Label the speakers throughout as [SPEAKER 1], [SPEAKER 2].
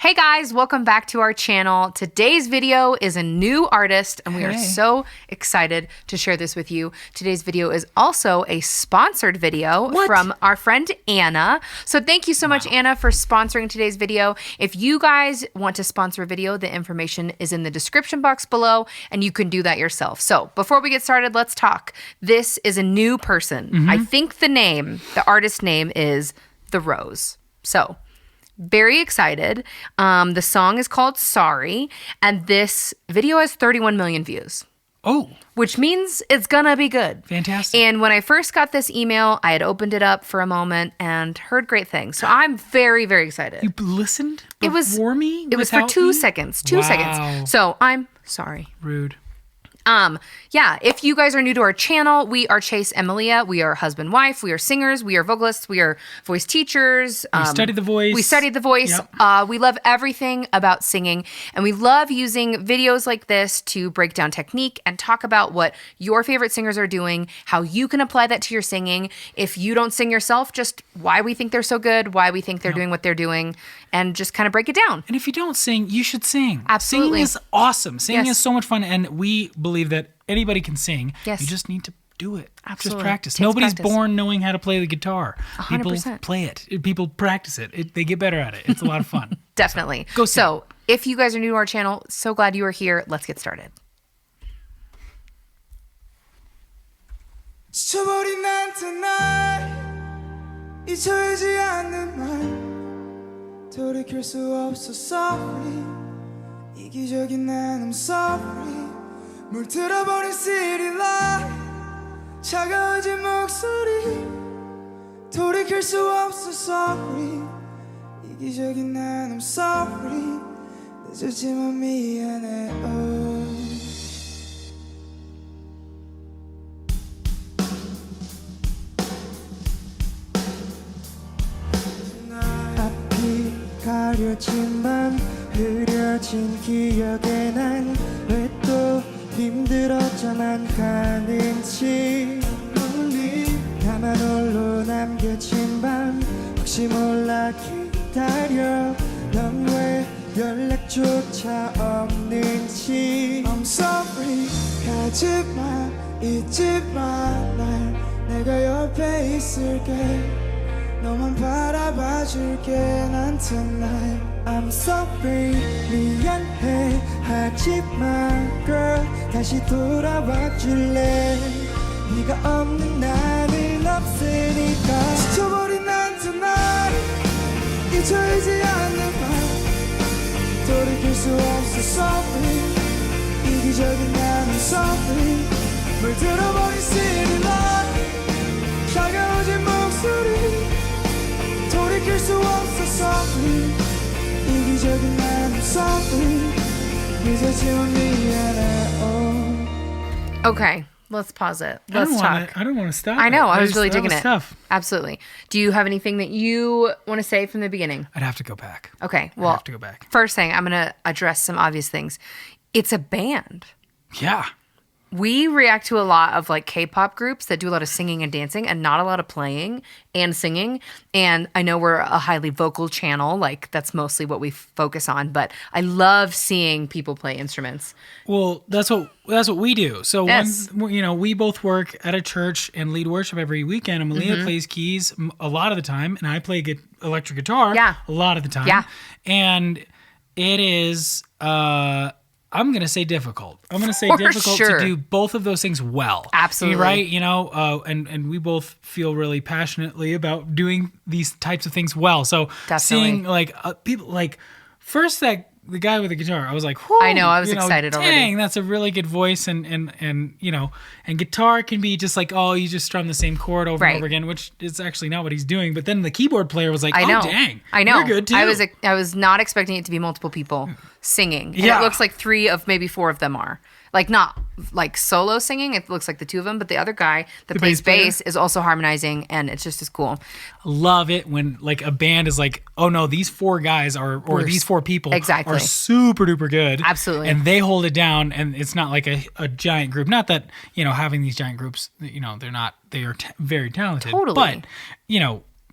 [SPEAKER 1] Hey guys, welcome back to our channel. Today's video is a new artist and we are so excited to share this with you. Today's video is also a sponsored video from our friend Anna. So thank you so much, Anna, for sponsoring today's video. If you guys want to sponsor a video, the information is in the description box below and you can do that yourself. So before we get started, let's talk. This is a new person. I think the artist name is The Rose. So very excited. The song is called Sorry, and this video has 31 million views.
[SPEAKER 2] Oh.
[SPEAKER 1] Which means it's gonna be good.
[SPEAKER 2] Fantastic.
[SPEAKER 1] And when I first got this email, I had opened it up for a moment and heard great things. So I'm very, very excited.
[SPEAKER 2] You listened before me?
[SPEAKER 1] It was for 2 seconds. 2 seconds. So I'm sorry.
[SPEAKER 2] Rude.
[SPEAKER 1] Yeah, if you guys are new to our channel, we are Chase and Melia. We are husband-wife. We are singers. We are vocalists. We are voice teachers.
[SPEAKER 2] We studied the voice.
[SPEAKER 1] We studied the voice. Yep. We love everything about singing, and we love using videos like this to break down technique and talk about what your favorite singers are doing, how you can apply that to your singing. If you don't sing yourself, just why we think they're so good, why we think they're doing what they're doing, and just kind of break it down.
[SPEAKER 2] And if you don't sing, you should sing.
[SPEAKER 1] Absolutely.
[SPEAKER 2] Singing is awesome. Singing is so much fun, and we believe that anybody can sing.
[SPEAKER 1] Yes.
[SPEAKER 2] You just need to do it.
[SPEAKER 1] Absolutely.
[SPEAKER 2] Just practice.
[SPEAKER 1] Takes
[SPEAKER 2] Nobody's
[SPEAKER 1] practice.
[SPEAKER 2] born knowing how to play the guitar.
[SPEAKER 1] 100%.
[SPEAKER 2] People play it. People practice it. They get better at it. It's a lot of fun.
[SPEAKER 1] Definitely.
[SPEAKER 2] Go sing.
[SPEAKER 1] So if you guys are new to our channel, so glad you are here. Let's get started.
[SPEAKER 3] 지쳐버린 나한테 날 잊혀지지 않는 말 돌이킬 수 없어 sorry 이기적인 난 I'm sorry 물들어버린 city light 차가워진 목소리 돌이킬 수 없어 sorry 이기적인 난 I'm sorry 늦었지만 미안해 앞이 가려진 맘 흐려진 기억에 난 왜 또 힘들어져만 가는지 나만 홀로 남겨진 밤 혹시 몰라 기다려 넌 왜 연락조차 없는지 I'm sorry 가지마 잊지마 날 내가 옆에 있을게 너만 바라봐줄게 난 tonight I'm sorry 미안해 하지마 girl 다시 돌아와줄래 네가 없는 나는 없으니까 지쳐버린 난 tonight 잊혀지지 않는 말 돌이킬 수 없어 sorry 이기적인 나는 sorry 물들어버린 city light 차가워진 목소리 돌이킬 수 없어 sorry 이기적인 난 sorry 늦었지만 미안해
[SPEAKER 1] Okay, let's pause it. Let's talk.
[SPEAKER 2] I don't want to stop.
[SPEAKER 1] I know. I was really digging it.
[SPEAKER 2] Tough.
[SPEAKER 1] Absolutely. Do you have anything that you want to say from the beginning?
[SPEAKER 2] I'd have to go back.
[SPEAKER 1] Okay.
[SPEAKER 2] I'd
[SPEAKER 1] Well,
[SPEAKER 2] have to go back.
[SPEAKER 1] First thing, I'm going to address some obvious things. It's a band.
[SPEAKER 2] Yeah.
[SPEAKER 1] We react to a lot of like K-pop groups that do a lot of singing and dancing and not a lot of playing and singing. And I know we're a highly vocal channel, like that's mostly what we focus on, but I love seeing people play instruments.
[SPEAKER 2] Well, that's what we do. So
[SPEAKER 1] Yes.
[SPEAKER 2] we both work at a church and lead worship every weekend. And Melia plays keys a lot of the time, and I play electric guitar a lot of the time.
[SPEAKER 1] Yeah.
[SPEAKER 2] And it is I'm going to say difficult. I'm going to say
[SPEAKER 1] For
[SPEAKER 2] difficult
[SPEAKER 1] sure.
[SPEAKER 2] to do both of those things well.
[SPEAKER 1] Absolutely.
[SPEAKER 2] Right? And we both feel really passionately about doing these types of things well. So
[SPEAKER 1] Definitely.
[SPEAKER 2] seeing people first the guy with the guitar, I was like,
[SPEAKER 1] I know, I was excited already.
[SPEAKER 2] Dang, that's a really good voice, and guitar can be just like, oh, you just strum the same chord over and over again, which is actually not what he's doing. But then the keyboard player was like,
[SPEAKER 1] I know.
[SPEAKER 2] oh, dang,
[SPEAKER 1] I know.
[SPEAKER 2] you're good too.
[SPEAKER 1] I was not expecting it to be multiple people singing. And
[SPEAKER 2] Yeah.
[SPEAKER 1] it looks like 3 of maybe 4 of them are. Like not like solo singing, it looks like the 2 of them, but the other guy that plays bass is also harmonizing, and it's just as cool.
[SPEAKER 2] Love it when like a band is like, oh no, these 4 guys or these 4 people are super duper good.
[SPEAKER 1] Absolutely.
[SPEAKER 2] And they hold it down, and it's not like a giant group. Not that, having these giant groups, they are very talented.
[SPEAKER 1] Totally.
[SPEAKER 2] But,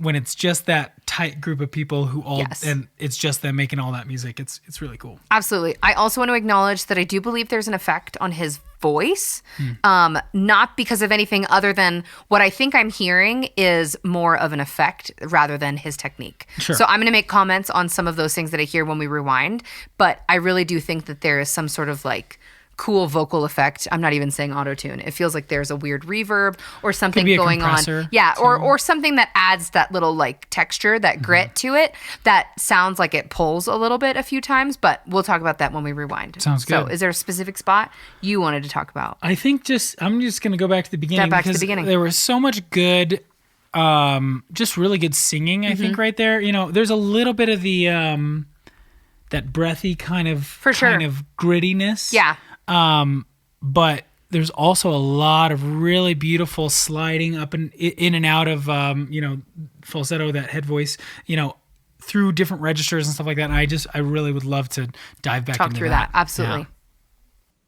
[SPEAKER 2] when it's just that tight group of people who all
[SPEAKER 1] Yes.
[SPEAKER 2] and it's just them making all that music. It's really cool.
[SPEAKER 1] Absolutely. I also want to acknowledge that I do believe there's an effect on his voice, not because of anything other than what I think I'm hearing is more of an effect rather than his technique.
[SPEAKER 2] Sure.
[SPEAKER 1] So I'm going to make comments on some of those things that I hear when we rewind, but I really do think that there is some sort of like cool vocal effect. I'm not even saying auto-tune. It feels like there's a weird reverb or something
[SPEAKER 2] be a
[SPEAKER 1] going on.
[SPEAKER 2] compressor,
[SPEAKER 1] Yeah, or something that adds that little like texture, that grit to it that sounds like it pulls a little bit a few times, but we'll talk about that when we rewind.
[SPEAKER 2] Sounds
[SPEAKER 1] So
[SPEAKER 2] good.
[SPEAKER 1] is there a specific spot you wanted to talk about?
[SPEAKER 2] I think I'm just going to go back to the beginning.
[SPEAKER 1] Back to the
[SPEAKER 2] because
[SPEAKER 1] beginning.
[SPEAKER 2] There was so much good, just really good singing, I think, right there. You know, there's a little bit of the, that breathy kind of,
[SPEAKER 1] For sure.
[SPEAKER 2] kind of grittiness.
[SPEAKER 1] Yeah.
[SPEAKER 2] But there's also a lot of really beautiful sliding up and in and out of, falsetto, that head voice, through different registers and stuff like that. And I really would love to dive back
[SPEAKER 1] Talk
[SPEAKER 2] into
[SPEAKER 1] through that. Absolutely.
[SPEAKER 2] Yeah.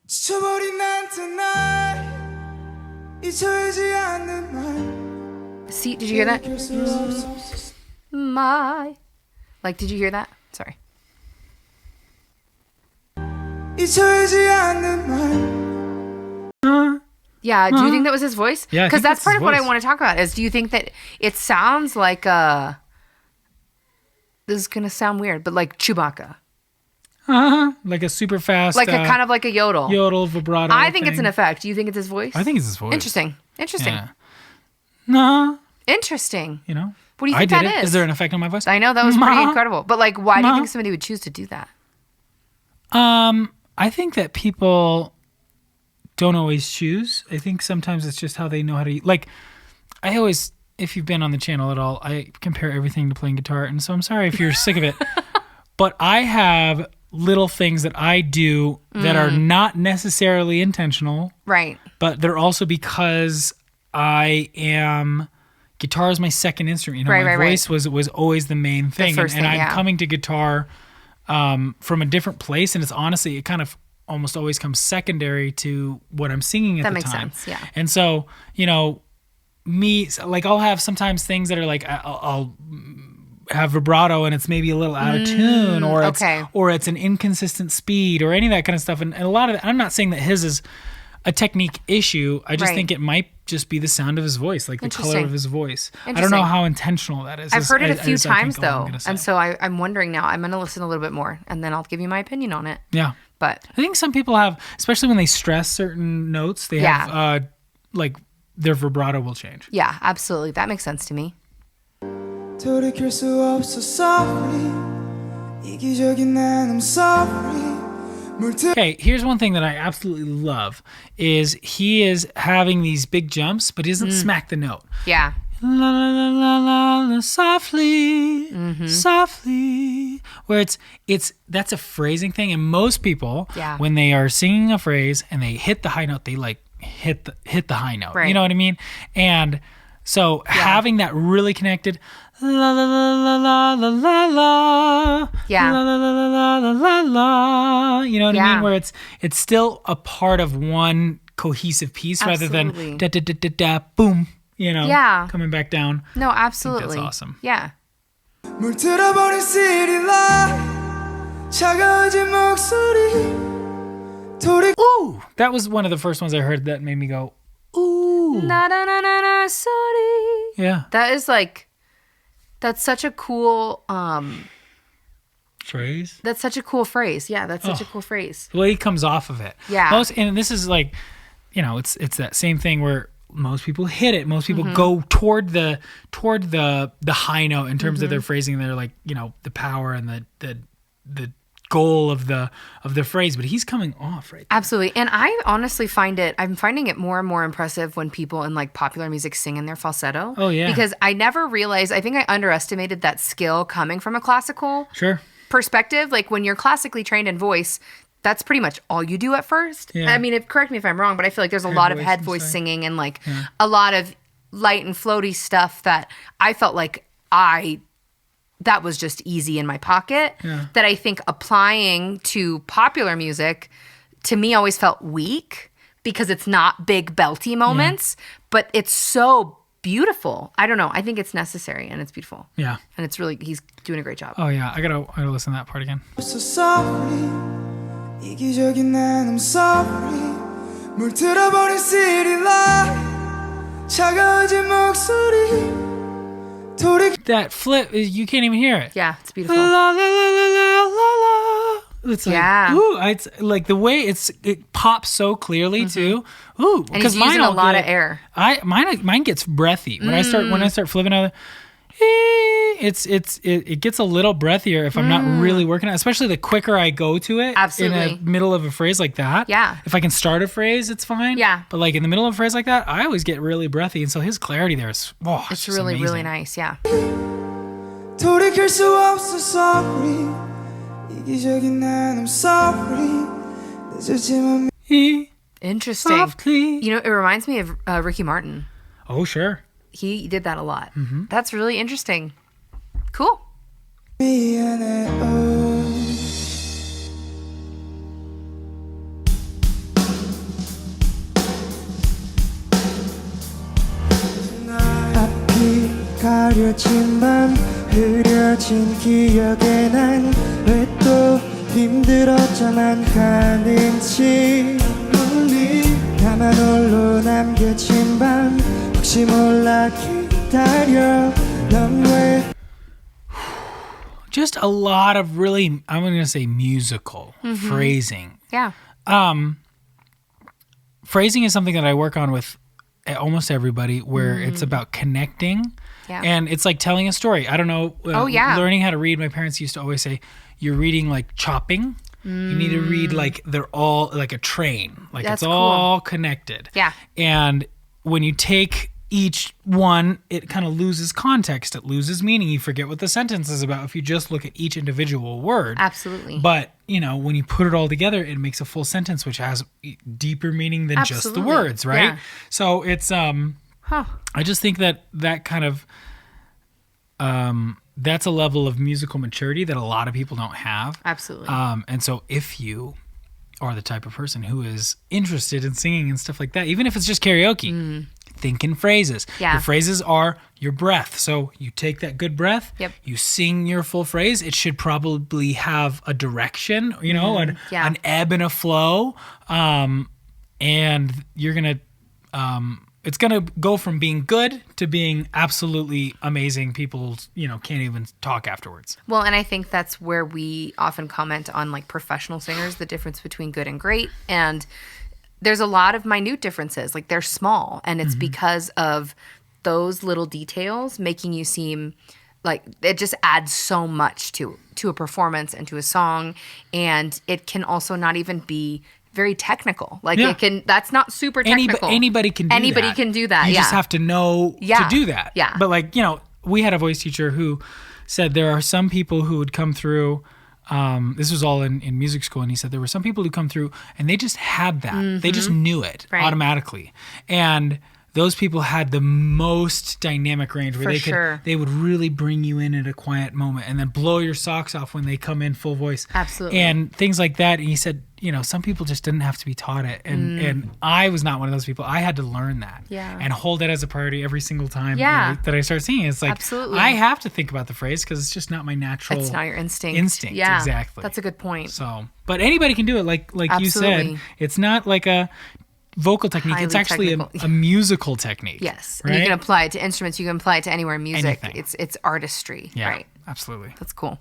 [SPEAKER 3] 지쳐버린 나한테 날 잊혀지지 않는 말
[SPEAKER 1] See, did you hear that?
[SPEAKER 3] 돌이킬 수 없어
[SPEAKER 1] Did you hear that? Sorry.
[SPEAKER 3] 잊혀지지 않는 말
[SPEAKER 1] Yeah, do you think that was his voice?
[SPEAKER 2] Yeah, I
[SPEAKER 1] because
[SPEAKER 2] think
[SPEAKER 1] that's
[SPEAKER 2] that's
[SPEAKER 1] part
[SPEAKER 2] his
[SPEAKER 1] of what I
[SPEAKER 2] voice.
[SPEAKER 1] want to talk about. Is do you think that it sounds like this is gonna sound weird, but like Chewbacca,
[SPEAKER 2] Like a super fast,
[SPEAKER 1] like a kind of like a yodel.
[SPEAKER 2] yodel vibrato.
[SPEAKER 1] I think it's an
[SPEAKER 2] thing.
[SPEAKER 1] effect. Do you think it's his voice?
[SPEAKER 2] I think it's his voice.
[SPEAKER 1] Interesting.
[SPEAKER 2] Yeah. Nah,
[SPEAKER 1] Interesting. What do you
[SPEAKER 2] I
[SPEAKER 1] think
[SPEAKER 2] did
[SPEAKER 1] that
[SPEAKER 2] it.
[SPEAKER 1] is?
[SPEAKER 2] Is there an effect on my voice?
[SPEAKER 1] I know that was pretty
[SPEAKER 2] Ma.
[SPEAKER 1] incredible, but like, why do you
[SPEAKER 2] Ma.
[SPEAKER 1] think somebody would choose to do that?
[SPEAKER 2] I think that people don't always choose. I think sometimes it's just how they know how to. Like, I always, if you've been on the channel at all, I compare everything to playing guitar, and so I'm sorry if you're sick of it, but I have little things that I do that are not necessarily intentional,
[SPEAKER 1] Right.
[SPEAKER 2] but they're also because guitar is my second instrument.
[SPEAKER 1] Right,
[SPEAKER 2] My
[SPEAKER 1] right,
[SPEAKER 2] voice was always the main thing,
[SPEAKER 1] first
[SPEAKER 2] and
[SPEAKER 1] thing,
[SPEAKER 2] I'm
[SPEAKER 1] yeah.
[SPEAKER 2] coming to guitar from a different place, and it's honestly, it kind of almost always comes secondary to what I'm singing at
[SPEAKER 1] That
[SPEAKER 2] the
[SPEAKER 1] makes
[SPEAKER 2] time.
[SPEAKER 1] sense, yeah.
[SPEAKER 2] And so, me, like, I'll have sometimes things that are like, I'll have vibrato and it's maybe a little out of tune, or it's an inconsistent speed, or any of that kind of stuff. And a lot of it, I'm not saying that his is a technique issue. I just
[SPEAKER 1] Right.
[SPEAKER 2] think it might just be the sound of his voice, like the color
[SPEAKER 1] Interesting.
[SPEAKER 2] of his voice. I don't
[SPEAKER 1] Interesting.
[SPEAKER 2] know how intentional that is.
[SPEAKER 1] I've heard it a few
[SPEAKER 2] is, I
[SPEAKER 1] times
[SPEAKER 2] think, all I'm
[SPEAKER 1] though,
[SPEAKER 2] gonna say.
[SPEAKER 1] and so I'm wondering now. I'm gonna listen a little bit more, and then I'll give you my opinion on it.
[SPEAKER 2] Yeah.
[SPEAKER 1] But
[SPEAKER 2] I think some people have, especially when they stress certain notes, they have like their vibrato will change.
[SPEAKER 1] yeah, absolutely, that makes sense to me.
[SPEAKER 3] 돌이킬 수 없어 sorry 이기적인 난 I'm sorry
[SPEAKER 2] Okay, here's one thing that I absolutely love is he is having these big jumps, but he doesn't smack the note.
[SPEAKER 1] Yeah,
[SPEAKER 2] La la la la la, la softly, softly. Where that's a phrasing thing, and most people,
[SPEAKER 1] Yeah.
[SPEAKER 2] when they are singing a phrase and they hit the high note, they like hit the high note.
[SPEAKER 1] Right.
[SPEAKER 2] You know what I mean? And so having that really connected, la la la la la la la la,
[SPEAKER 1] Yeah.
[SPEAKER 2] la la la la la la la. You know what I
[SPEAKER 1] Yeah.
[SPEAKER 2] mean? Where it's still a part of one cohesive piece rather
[SPEAKER 1] Absolutely.
[SPEAKER 2] than da da da da da boom.
[SPEAKER 1] Yeah.
[SPEAKER 2] Coming back down.
[SPEAKER 1] no, absolutely.
[SPEAKER 2] awesome.
[SPEAKER 1] Yeah,
[SPEAKER 3] 물들어버린 city light 차가워진 목소리 돌이
[SPEAKER 2] Ooh, that was one of the first ones I heard that made me go, ooh.
[SPEAKER 1] na na na na na, sorry.
[SPEAKER 2] Yeah.
[SPEAKER 1] That is like, that's such a cool
[SPEAKER 2] Phrase.
[SPEAKER 1] That's such a cool phrase. Yeah, that's such a cool phrase.
[SPEAKER 2] The way he comes off of it.
[SPEAKER 1] Yeah.
[SPEAKER 2] And this is like, it's that same thing where most people hit it. Most people go toward the high note in terms of their phrasing. They're like, the power and the goal of the phrase, but he's coming off right there.
[SPEAKER 1] Absolutely. And I honestly I'm finding it more and more impressive when people in like popular music sing in their falsetto.
[SPEAKER 2] Oh, yeah.
[SPEAKER 1] Because I never realized, I think I underestimated that skill coming from a classical
[SPEAKER 2] Sure.
[SPEAKER 1] perspective. Like when you're classically trained in voice, that's pretty much all you do at first.
[SPEAKER 2] Yeah.
[SPEAKER 1] I mean, correct me if I'm wrong, but I feel like there's a lot of
[SPEAKER 2] voice
[SPEAKER 1] head
[SPEAKER 2] and
[SPEAKER 1] voice
[SPEAKER 2] stuff.
[SPEAKER 1] singing and like a lot of light and floaty stuff that I felt like that was just easy in my pocket.
[SPEAKER 2] Yeah.
[SPEAKER 1] That I think applying to popular music to me always felt weak because it's not big belty moments, but it's so beautiful. I don't know. I think it's necessary and it's beautiful.
[SPEAKER 2] Yeah.
[SPEAKER 1] And it's really, he's doing a great job.
[SPEAKER 2] Oh yeah, I gotta listen to that part again.
[SPEAKER 3] So sorry 이기적인 난 I'm sorry 물들어버린 city light 차가워진 목소리
[SPEAKER 2] That flip, you can't even hear it.
[SPEAKER 1] Yeah, it's beautiful.
[SPEAKER 2] La la la la la la la. It's like,
[SPEAKER 1] Yeah.
[SPEAKER 2] ooh, it's like the way it pops so clearly too. Ooh,
[SPEAKER 1] And he's using a lot of air.
[SPEAKER 2] Mine gets breathy when I start flipping out. It gets a little breathier if I'm not really working on it, especially the quicker I go to it.
[SPEAKER 1] Absolutely.
[SPEAKER 2] In the middle of a phrase like that.
[SPEAKER 1] Yeah.
[SPEAKER 2] If I can start a phrase, it's fine.
[SPEAKER 1] Yeah.
[SPEAKER 2] But like in the middle of a phrase like that, I always get really breathy, and so his clarity there is
[SPEAKER 1] It's
[SPEAKER 2] just
[SPEAKER 1] really,
[SPEAKER 2] amazing.
[SPEAKER 1] really nice. Yeah.
[SPEAKER 3] 돌이킬 수 없어 sorry 이기적인 난 I'm sorry 늦었지만
[SPEAKER 1] Interesting.
[SPEAKER 2] Softly.
[SPEAKER 1] You know, it reminds me of Ricky Martin.
[SPEAKER 2] Oh, sure.
[SPEAKER 1] He did that a lot. That's really interesting. Cool.
[SPEAKER 3] 미안해 앞이 가려진 밤 흐려진 기억에 난 왜 또 힘들었져만 가는지 나만 홀로 남겨진 밤 혹시 몰라 기다려 넌 왜
[SPEAKER 2] Just a lot of really, I'm going to say musical phrasing.
[SPEAKER 1] Yeah.
[SPEAKER 2] Phrasing is something that I work on with almost everybody, where it's about connecting.
[SPEAKER 1] Yeah.
[SPEAKER 2] And it's like telling a story. I don't know.
[SPEAKER 1] Oh, yeah.
[SPEAKER 2] Learning how to read, my parents used to always say, you're reading like chopping. You need to read like they're all like a train. Like
[SPEAKER 1] That's
[SPEAKER 2] it's all connected.
[SPEAKER 1] Yeah.
[SPEAKER 2] And when you take each one, it kind of loses context. It loses meaning. You forget what the sentence is about if you just look at each individual word.
[SPEAKER 1] Absolutely.
[SPEAKER 2] But, you know, when you put it all together, it makes a full sentence, which has deeper meaning than just the
[SPEAKER 1] Absolutely.
[SPEAKER 2] words, right?
[SPEAKER 1] Yeah.
[SPEAKER 2] So it's,
[SPEAKER 1] Huh.
[SPEAKER 2] I just think that kind of, that's a level of musical maturity that a lot of people don't have.
[SPEAKER 1] Absolutely.
[SPEAKER 2] And so if you are the type of person who is interested in singing and stuff like that, even if it's just karaoke, think in phrases.
[SPEAKER 1] Yeah.
[SPEAKER 2] Your phrases are your breath. So you take that good breath,
[SPEAKER 1] Yep.
[SPEAKER 2] you sing your full phrase. It should probably have a direction, you know, an ebb and a flow. And you're going to, it's going to go from being good to being absolutely amazing. People, you know, can't even talk afterwards.
[SPEAKER 1] Well, and I think that's where we often comment on like professional singers, the difference between good and great. And there's a lot of minute differences. Like they're small, and it's because of those little details making you seem like it just adds so much to a performance and to a song. And it can also not even be very technical. Like it can, that's not super technical.
[SPEAKER 2] Anybody can do that.
[SPEAKER 1] Anybody can do that.
[SPEAKER 2] You
[SPEAKER 1] yeah.
[SPEAKER 2] just have to know to do that.
[SPEAKER 1] Yeah.
[SPEAKER 2] But like, you know, we had a voice teacher who said there are some people who would come through, this was all in music school, and he said there were some people who come through and they just had that. They just knew it automatically. And those people had the most dynamic range where they would really bring you in at a quiet moment and then blow your socks off when they come in full voice.
[SPEAKER 1] Absolutely.
[SPEAKER 2] And things like that. And he said, you know, some people just didn't have to be taught it. And I was not one of those people. I had to learn that and hold it as a priority every single time that I start singing. It's like, I have to think about the phrase because it's just not my natural
[SPEAKER 1] It's not your instinct.
[SPEAKER 2] Yeah, exactly.
[SPEAKER 1] That's a good point.
[SPEAKER 2] So, but anybody can do it. Like you said, it's not like a vocal technique.
[SPEAKER 1] Highly
[SPEAKER 2] it's actually a musical technique.
[SPEAKER 1] Yes.
[SPEAKER 2] Right?
[SPEAKER 1] And you can apply it to instruments. You can apply it to anywhere in music.
[SPEAKER 2] Anything.
[SPEAKER 1] It's artistry.
[SPEAKER 2] Yeah,
[SPEAKER 1] right.
[SPEAKER 2] absolutely.
[SPEAKER 1] That's cool.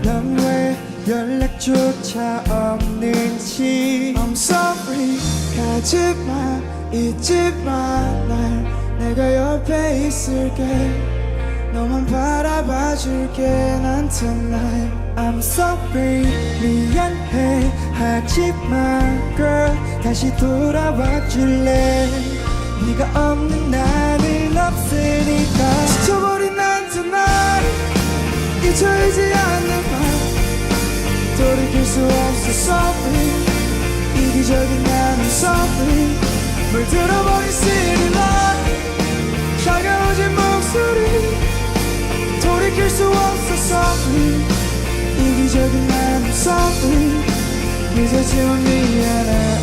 [SPEAKER 3] 넌 왜 연락조차 없는지 I'm sorry 가지마 잊지마 날 내가 옆에 있을게 너만 바라봐줄게 난 tonight I'm sorry 미안해 하지마 girl 다시 돌아와줄래 네가 없는 나는 없으니까 지쳐버린 난 tonight 잊혀지지 않는 말 돌이킬 수 없어 sorry 이기적인 나는 sorry 물들어버린 city light 차가워진 목소리 돌이킬 수 없어 sorry 이기적인 나는 sorry 늦었지만 미안해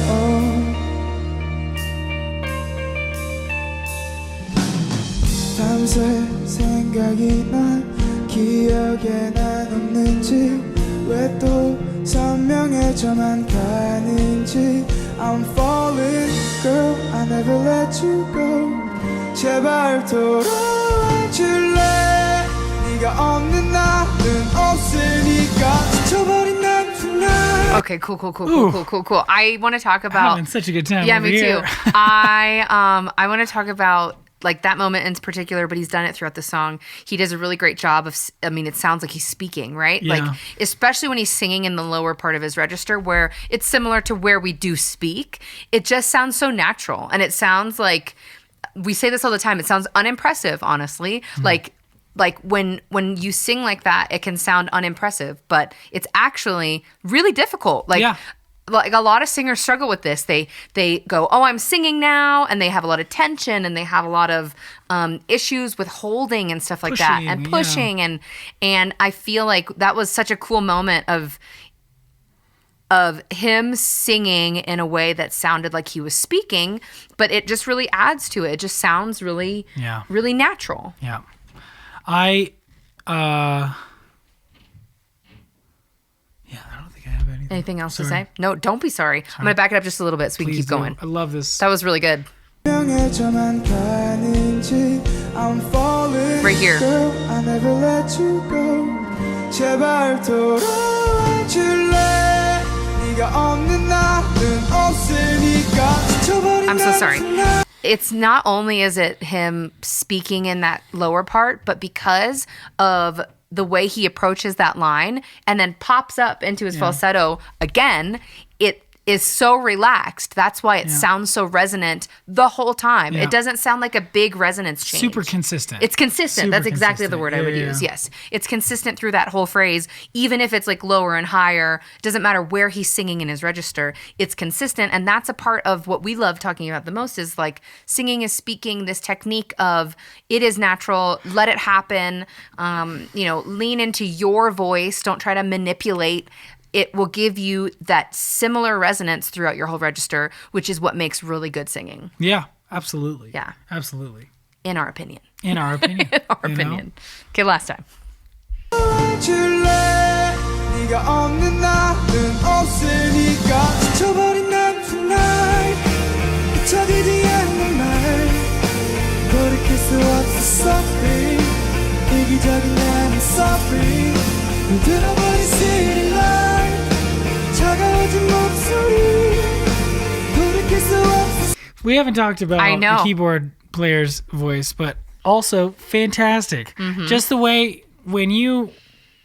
[SPEAKER 3] 밤새 생각이 나 기억에 난 없는지 왜 또 선명해져만 가는지 I'm falling girl I never let you go 제발 돌아와 줄래 네가 없는 나는 없으니까 지쳐버린 난 tonight
[SPEAKER 1] Okay, cool. I want to talk about.
[SPEAKER 2] Having such a good time.
[SPEAKER 1] Yeah,
[SPEAKER 2] over
[SPEAKER 1] me
[SPEAKER 2] here.
[SPEAKER 1] too. I want to talk about like that moment in particular, but he's done it throughout the song. He does a really great job of. I mean, it sounds like he's speaking, right?
[SPEAKER 2] Yeah.
[SPEAKER 1] Like especially when he's singing in the lower part of his register, where it's similar to where we do speak. It just sounds so natural, and it sounds like we say this all the time. It sounds unimpressive, honestly. Like when you sing like that, it can sound unimpressive, but it's actually really difficult. Like a lot of singers struggle with this. They go, oh, I'm singing now, and they have a lot of tension, and they have a lot of issues with holding and stuff like that, and pushing, and I feel like that was such a cool moment of him singing in a way that sounded like he was speaking, but it just really adds to it. It just sounds really, really natural.
[SPEAKER 2] Yeah. I don't think I have anything.
[SPEAKER 1] Anything else to
[SPEAKER 2] Sorry.
[SPEAKER 1] say? No, don't be sorry. I'm going to back it up just a little bit so we can
[SPEAKER 2] Please
[SPEAKER 1] keep going.
[SPEAKER 2] do. I love this.
[SPEAKER 1] That was really good.
[SPEAKER 3] 가는지 I'm falling
[SPEAKER 1] Right here.
[SPEAKER 3] girl I never let you go 제발 돌아와 줄래 네가 없는 나는 없으니까 지쳐버린
[SPEAKER 1] I'm so
[SPEAKER 3] 난
[SPEAKER 1] sorry.
[SPEAKER 3] tonight
[SPEAKER 1] It's not only is it him speaking in that lower part, but because of the way he approaches that line and then pops up into his falsetto again, it is so relaxed. That's why it sounds so resonant the whole time.
[SPEAKER 2] Yeah.
[SPEAKER 1] It doesn't sound like a big resonance change.
[SPEAKER 2] Super consistent.
[SPEAKER 1] It's consistent.
[SPEAKER 2] Super
[SPEAKER 1] That's exactly the
[SPEAKER 2] consistent.
[SPEAKER 1] word I would
[SPEAKER 2] Yeah,
[SPEAKER 1] use.
[SPEAKER 2] yeah.
[SPEAKER 1] Yes. It's consistent through that whole phrase, even if it's like lower and higher. It doesn't matter where he's singing in his register. It's consistent. And that's a part of what we love talking about the most is like singing is speaking, this technique of it is natural, let it happen. Lean into your voice. Don't try to manipulate. It will give you that similar resonance throughout your whole register, which is what makes really good singing,
[SPEAKER 2] Yeah, absolutely.
[SPEAKER 1] Yeah.
[SPEAKER 2] Absolutely.
[SPEAKER 1] in our opinion.
[SPEAKER 2] In our opinion.
[SPEAKER 1] In our
[SPEAKER 2] you know?
[SPEAKER 1] opinion. Okay, last time.
[SPEAKER 3] 줄래 네가 없는 나는 없으니까 지쳐버린 난 tonight 잊혀지지 않는 말 돌이킬 수 없어 sorry 이기적인 나는 sorry 물들어버린 city light 차가워진 목소리 돌이킬 수 없어
[SPEAKER 2] We haven't talked about
[SPEAKER 1] I know.
[SPEAKER 2] the keyboard player's voice, but also fantastic.
[SPEAKER 1] Mm-hmm.
[SPEAKER 2] Just the way when you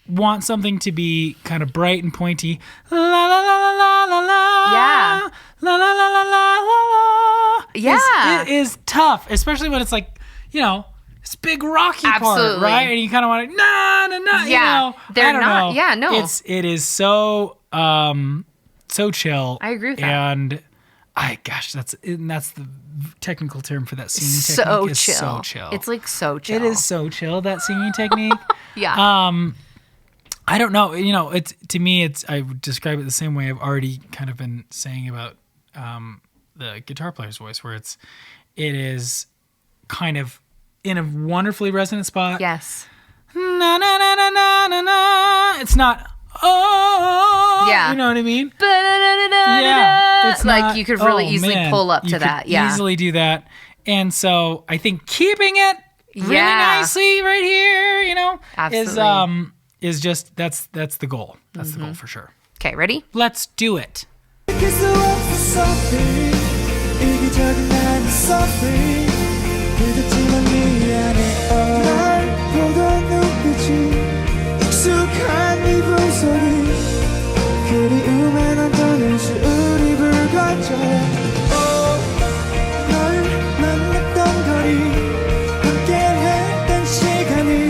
[SPEAKER 2] want something to be kind of bright and pointy, la la la la la la la,
[SPEAKER 1] Yeah.
[SPEAKER 2] la la la la la la la.
[SPEAKER 1] Yeah.
[SPEAKER 2] It is tough, especially when it's like, it's big rocky part,
[SPEAKER 1] Absolutely.
[SPEAKER 2] right? And you kind of want to na na na.
[SPEAKER 1] Yeah. They're
[SPEAKER 2] I don't
[SPEAKER 1] not-
[SPEAKER 2] know.
[SPEAKER 1] yeah, no.
[SPEAKER 2] It is so so chill.
[SPEAKER 1] I agree with that.
[SPEAKER 2] And that's the technical term for that singing
[SPEAKER 1] So
[SPEAKER 2] technique. Is
[SPEAKER 1] chill.
[SPEAKER 2] so chill.
[SPEAKER 1] It's like so chill.
[SPEAKER 2] It is so chill, that singing technique.
[SPEAKER 1] Yeah.
[SPEAKER 2] I don't know. It's to me. I would describe it the same way I've already kind of been saying about the guitar player's voice, where it is kind of in a wonderfully resonant spot.
[SPEAKER 1] Yes.
[SPEAKER 2] Na na na na na na na. It's not. Oh.
[SPEAKER 1] Yeah.
[SPEAKER 2] You know what I mean?
[SPEAKER 1] Yeah.
[SPEAKER 2] It's
[SPEAKER 1] like
[SPEAKER 2] not,
[SPEAKER 1] you could really
[SPEAKER 2] oh,
[SPEAKER 1] easily
[SPEAKER 2] man.
[SPEAKER 1] pull up
[SPEAKER 2] You
[SPEAKER 1] to
[SPEAKER 2] could
[SPEAKER 1] that. Yeah.
[SPEAKER 2] Easily do that. And so I think keeping it really
[SPEAKER 1] Yeah.
[SPEAKER 2] nicely right here,
[SPEAKER 1] Absolutely.
[SPEAKER 2] is just that's the goal. That's the goal for sure.
[SPEAKER 1] Okay, ready?
[SPEAKER 2] Let's do it.
[SPEAKER 3] 돌이킬 수 없어 sorry 이기적인 나는 sorry 늦었지만 미안해 날 보던 눈빛이 익숙한 네 분석이 그리움에 난 떠날 수 우리 불가져 널 만났던 거리 함께 했던 시간이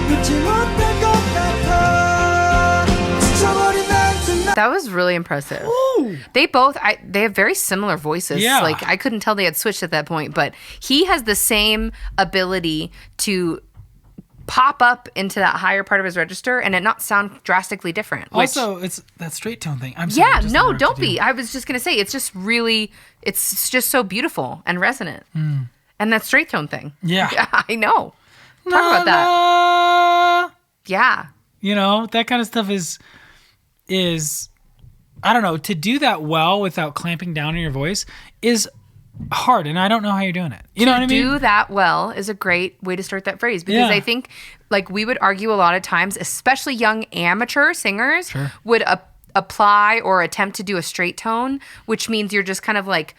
[SPEAKER 3] 놓지 못할 것 같아 지쳐버린 난 tonight
[SPEAKER 1] That was really impressive.
[SPEAKER 2] Ooh.
[SPEAKER 1] They have very similar voices.
[SPEAKER 2] Yeah.
[SPEAKER 1] Like I couldn't tell they had switched at that point, but he has the same ability to pop up into that higher part of his register and it not sound drastically different. Which,
[SPEAKER 2] Also, it's that straight tone thing. I'm sorry.
[SPEAKER 1] yeah,
[SPEAKER 2] I just
[SPEAKER 1] no,
[SPEAKER 2] interrupted
[SPEAKER 1] don't
[SPEAKER 2] you.
[SPEAKER 1] be. I was just gonna say it's just so beautiful and resonant. And And that straight tone thing.
[SPEAKER 2] Yeah.
[SPEAKER 1] I know. Talk about that. Yeah.
[SPEAKER 2] You know, that kind of stuff is I don't know, to do that well without clamping down on your voice is hard, and I don't know how you're doing it. You know what I mean?
[SPEAKER 1] Do that well is a great way to start that phrase, because I think, like, we would argue a lot of times, especially young amateur singers would apply or attempt to do a straight tone, which means you're just kind of like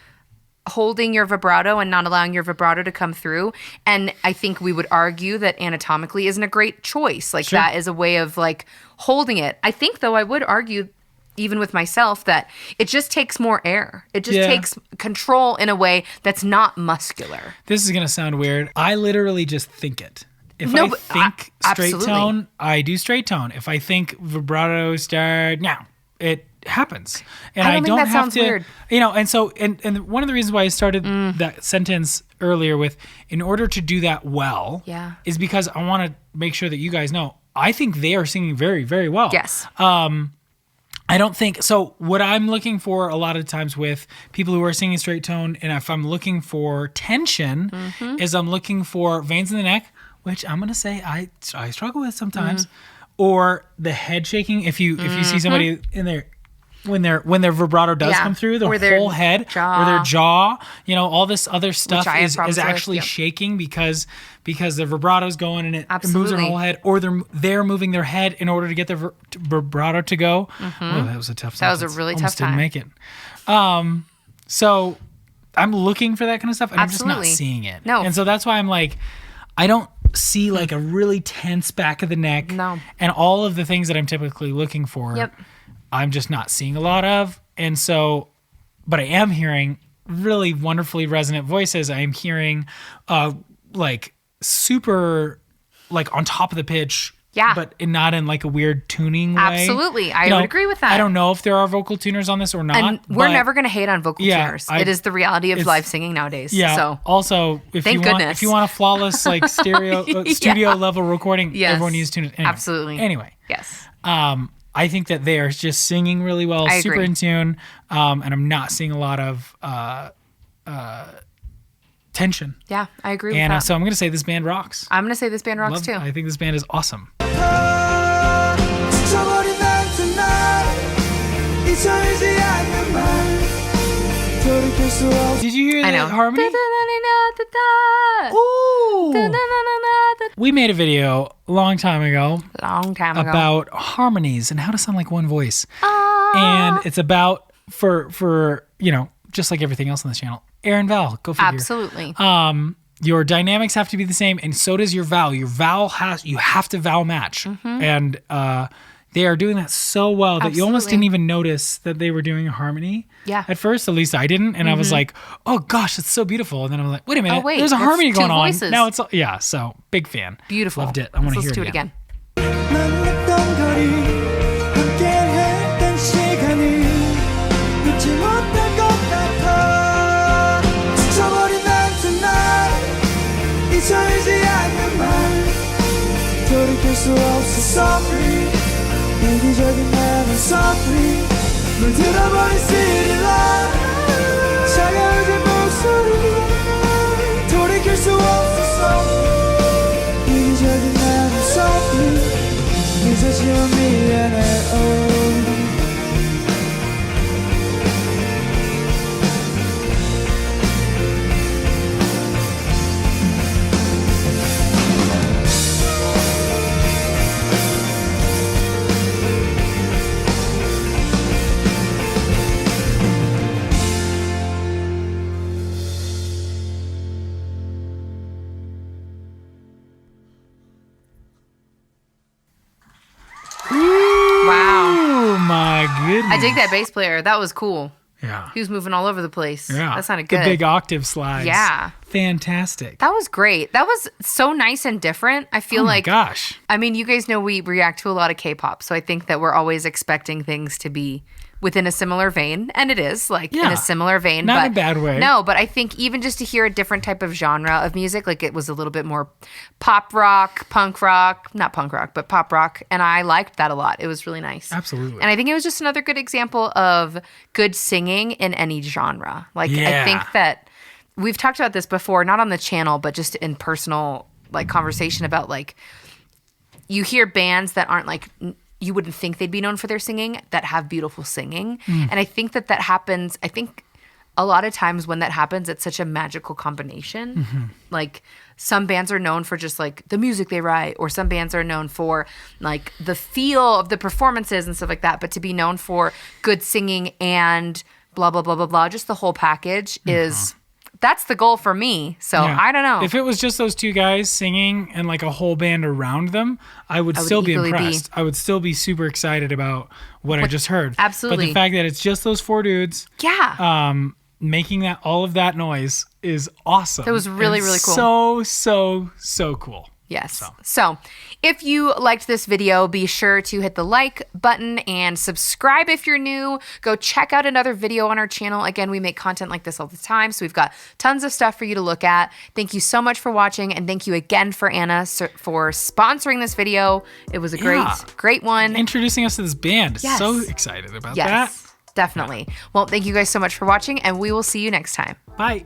[SPEAKER 1] holding your vibrato and not allowing your vibrato to come through. And I think we would argue that anatomically isn't a great choice. Like, that is a way of like holding it. I think, though, I would argue, even with myself, that it just takes more air. It just takes control in a way that's not muscular.
[SPEAKER 2] This is going to sound weird. I literally just think it. If I think straight tone, I do straight tone. If I think vibrato start, now it happens. And I don't
[SPEAKER 1] think that
[SPEAKER 2] have
[SPEAKER 1] sounds
[SPEAKER 2] to,
[SPEAKER 1] weird.
[SPEAKER 2] You know, and so, and one of the reasons why I started that sentence earlier with, in order to do that well, is because I want to make sure that you guys know, I think they are singing very, very well.
[SPEAKER 1] Yes.
[SPEAKER 2] I don't think so. What I'm looking for a lot of times with people who are singing straight tone, and if I'm looking for tension, is I'm looking for veins in the neck, which I'm gonna say I struggle with sometimes, or the head shaking. If you see somebody in there when their vibrato does come through, the whole head or their jaw, you know, all this other stuff is actually shaking because the vibrato's going and it moves their whole head, or they're moving their head in order to get the vibrato to go. Oh, that was a tough sentence.
[SPEAKER 1] That was a really tough time.
[SPEAKER 2] Didn't make it. So I'm looking for that kind of stuff, and I'm just not seeing it.
[SPEAKER 1] No.
[SPEAKER 2] And so that's why I'm like, I don't see like a really tense back of the neck.
[SPEAKER 1] No.
[SPEAKER 2] And all of the things that I'm typically looking for. I'm just not seeing a lot of. And so, but I am hearing really wonderfully resonant voices. I am hearing like super like on top of the pitch. But not in like a weird tuning way.
[SPEAKER 1] Absolutely. I would agree with that.
[SPEAKER 2] I don't know if there are vocal tuners on this or not.
[SPEAKER 1] And we're never going to hate on vocal tuners. It is the reality of live singing nowadays.
[SPEAKER 2] Yeah.
[SPEAKER 1] So.
[SPEAKER 2] Also, if you want a flawless like studio level recording, everyone uses tuners. Anyway.
[SPEAKER 1] Absolutely.
[SPEAKER 2] Anyway.
[SPEAKER 1] Yes.
[SPEAKER 2] I think that they are just singing really well, super in tune, and I'm not seeing a lot of tension.
[SPEAKER 1] Yeah, I agree with that.
[SPEAKER 2] And so I'm going to say this band rocks.
[SPEAKER 1] I'm going to say this band rocks too.
[SPEAKER 2] I think this band is awesome. Did you hear that harmony? Ooh. We made a video a long time ago about harmonies and how to sound like one voice. And it's about, for you know, just like everything else on this channel, air and vowel. Go figure.
[SPEAKER 1] Absolutely.
[SPEAKER 2] Your dynamics have to be the same, and so does your vowel. Your vowel you have to vowel match. And they are doing that so well that you almost didn't even notice that they were doing a harmony. At first, at least I didn't. And I was like, oh gosh, it's so beautiful. And then I was like, wait a minute, there's a harmony going on. Now it's, so big fan.
[SPEAKER 1] Beautiful.
[SPEAKER 2] Loved it. I want to hear
[SPEAKER 1] it again.
[SPEAKER 3] 이기적인 나는 softly 물들어버린 city light 차가워진 목소리 돌이킬 수 없어 이기적인 나는 softly 늦어지면 미안해
[SPEAKER 1] I dig that bass player. That was cool.
[SPEAKER 2] Yeah.
[SPEAKER 1] He was moving all over the place.
[SPEAKER 2] Yeah.
[SPEAKER 1] That sounded good.
[SPEAKER 2] The big octave slides.
[SPEAKER 1] Yeah.
[SPEAKER 2] Fantastic.
[SPEAKER 1] That was great. That was so nice and different. I feel like.
[SPEAKER 2] Oh my gosh.
[SPEAKER 1] I mean, you guys know we react to a lot of K-pop, so I think that we're always expecting things to be within a similar vein, and it is in a similar vein.
[SPEAKER 2] Not in a bad way.
[SPEAKER 1] No, but I think even just to hear a different type of genre of music, like it was a little bit more pop rock, punk rock, not punk rock, but pop rock, and I liked that a lot. It was really nice.
[SPEAKER 2] Absolutely.
[SPEAKER 1] And I think it was just another good example of good singing in any genre. I think that we've talked about this before, not on the channel, but just in personal like conversation about like you hear bands that aren't like you wouldn't think they'd be known for their singing that have beautiful singing. And I think that happens. I think a lot of times when that happens, it's such a magical combination. Like some bands are known for just like the music they write, or some bands are known for like the feel of the performances and stuff like that. But to be known for good singing and blah, blah, blah, blah, blah, just the whole package that's the goal for me. So I don't know.
[SPEAKER 2] If it was just those two guys singing and like a whole band around them, I would still be impressed. I would still be super excited about what I just heard.
[SPEAKER 1] Absolutely.
[SPEAKER 2] But the fact that it's just those four dudes making all of that noise is awesome.
[SPEAKER 1] That was really, really cool.
[SPEAKER 2] So cool.
[SPEAKER 1] Yes. So if you liked this video, be sure to hit the like button and subscribe if you're new. Go check out another video on our channel. Again, we make content like this all the time, so we've got tons of stuff for you to look at. Thank you so much for watching, and thank you again for Anna for sponsoring this video. It was a great one.
[SPEAKER 2] Introducing us to this band.
[SPEAKER 1] Yes.
[SPEAKER 2] So excited about that.
[SPEAKER 1] Yes, definitely. Well, thank you guys so much for watching, and we will see you next time.
[SPEAKER 2] Bye.